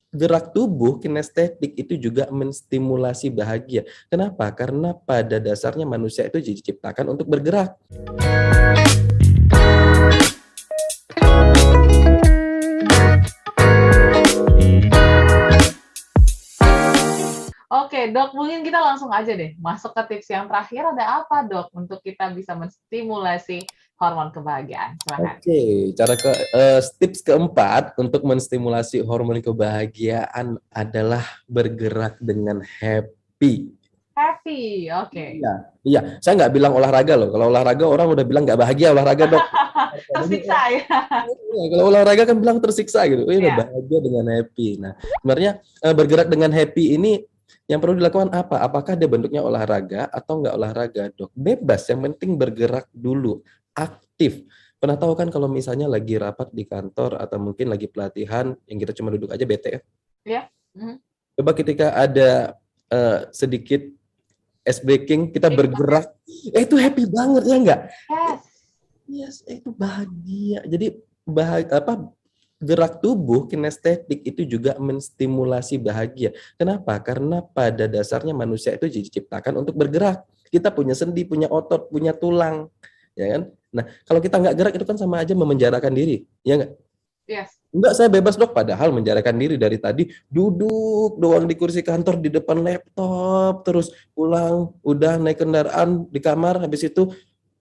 gerak tubuh kinestetik itu juga menstimulasi bahagia. Kenapa? Karena pada dasarnya manusia itu diciptakan untuk bergerak. Oke, Dok, mungkin kita langsung aja deh masuk ke tips yang terakhir. Ada apa, Dok, untuk kita bisa menstimulasi hormon kebahagiaan? Silakan. Oke, tips keempat untuk menstimulasi hormon kebahagiaan adalah bergerak dengan happy. Happy, oke. Iya, iya. Saya nggak bilang olahraga loh. Kalau olahraga orang udah bilang nggak bahagia olahraga dok. Tersiksa ya. Iya, kalau olahraga kan bilang tersiksa gitu. Oh, udah Ya. bahagia dengan happy. Nah, sebenarnya bergerak dengan happy ini yang perlu dilakukan apa? Apakah dia bentuknya olahraga atau nggak olahraga, dok? Bebas. Yang penting bergerak dulu, aktif. Pernah tahu kan kalau misalnya lagi rapat di kantor atau mungkin lagi pelatihan yang kita cuma duduk aja bete ya? Ya. Mhm. Coba ketika ada sedikit ice breaking, kita bergerak, itu happy banget ya enggak? Yes. Yes, itu bahagia. Jadi gerak tubuh kinestetik itu juga menstimulasi bahagia. Kenapa? Karena pada dasarnya manusia itu diciptakan untuk bergerak. Kita punya sendi, punya otot, punya tulang, ya kan? Nah, kalau kita nggak gerak itu kan sama aja memenjarakan diri, ya nggak? Yes. Enggak, saya bebas dok, padahal menjarakan diri dari tadi duduk doang di kursi kantor di depan laptop, terus pulang udah naik kendaraan di kamar, habis itu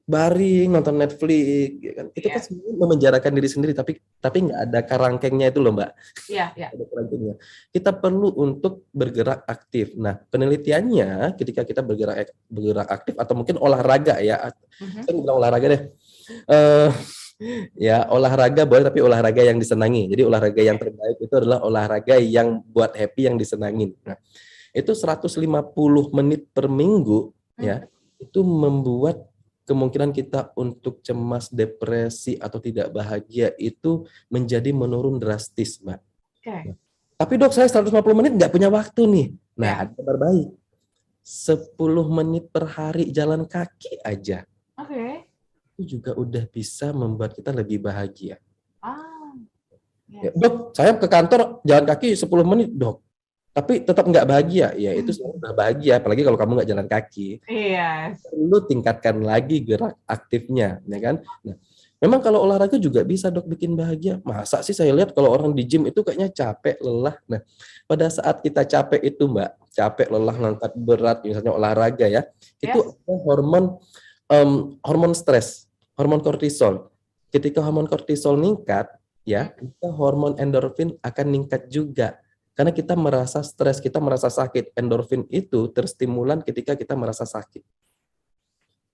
baring nonton Netflix, ya kan? Itu kan Yes. sebenarnya memenjarakan diri sendiri, tapi nggak ada kerangkengnya itu loh mbak. Iya, iya. Ada kerangkengnya. Kita perlu untuk bergerak aktif. Nah penelitiannya ketika kita bergerak aktif atau mungkin olahraga ya, saya bilang olahraga deh. Eh, Ya, olahraga boleh tapi olahraga yang disenangi. Jadi olahraga yang terbaik itu adalah olahraga yang buat happy, yang disenangin. Nah, itu 150 menit per minggu ya, itu membuat kemungkinan kita untuk cemas, depresi atau tidak bahagia itu menjadi menurun drastis, Mbak. Oke. Tapi dok, saya 150 menit nggak punya waktu nih. Ya. Nah, ada kabar baik. 10 menit per hari jalan kaki aja Oke. itu juga udah bisa membuat kita lebih bahagia. Ah. Ya, Yes. dok, saya ke kantor jalan kaki 10 menit, dok. Tapi tetap nggak bahagia. Ya, itu sebenarnya udah bahagia, apalagi kalau kamu nggak jalan kaki. Yes. Perlu tingkatkan lagi gerak aktifnya, ya kan? Nah, memang kalau olahraga juga bisa, dok, bikin bahagia. Masa sih saya lihat kalau orang di gym itu kayaknya capek, lelah. Nah, pada saat kita capek itu, Mbak, capek, lelah, ngangkat berat, misalnya olahraga ya, itu Yes. ada hormon stres, hormon kortisol. Ketika hormon kortisol meningkat, ya, kita hormon endorfin akan meningkat juga. Karena kita merasa stres, kita merasa sakit. Endorfin itu terstimulan ketika kita merasa sakit.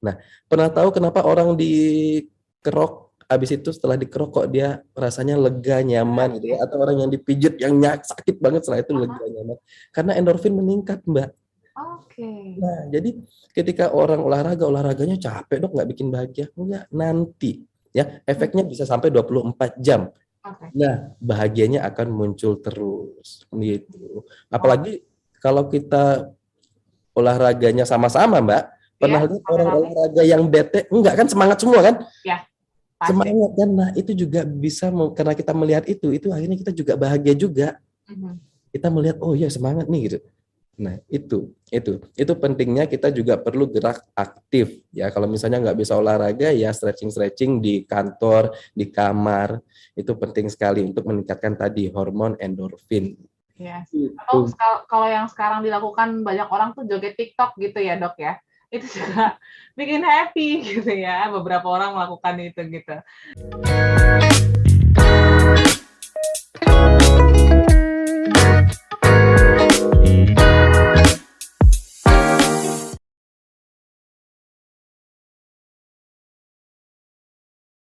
Nah, pernah tahu kenapa orang dikerok, habis itu setelah dikerok kok dia rasanya lega, nyaman gitu ya? Atau orang yang dipijit yang sakit banget setelah itu lega, nyaman. Karena endorfin meningkat, Mbak. Oke. Nah, jadi ketika orang olahraganya capek dok, nggak bikin bahagia. Enggak, nanti ya efeknya bisa sampai 24 jam. Oke. Nah, bahagianya akan muncul terus gitu. Apalagi kalau kita olahraganya sama-sama, Mbak. Pernah Ya, lihat orang rame-rame. olahraga yang bete? Enggak kan, semangat semua kan? Ya, pasti. Semangat kan. Nah, itu juga bisa karena kita melihat itu akhirnya kita juga bahagia juga. Kita melihat oh ya semangat nih gitu. Nah, itu pentingnya kita juga perlu gerak aktif ya. Kalau misalnya nggak bisa olahraga ya stretching di kantor, di kamar, itu penting sekali untuk meningkatkan tadi hormon endorfin. Yes. Itu. Atau kalau yang sekarang dilakukan banyak orang tuh joget TikTok gitu ya, Dok ya. Itu juga bikin happy gitu ya. Beberapa orang melakukan itu gitu.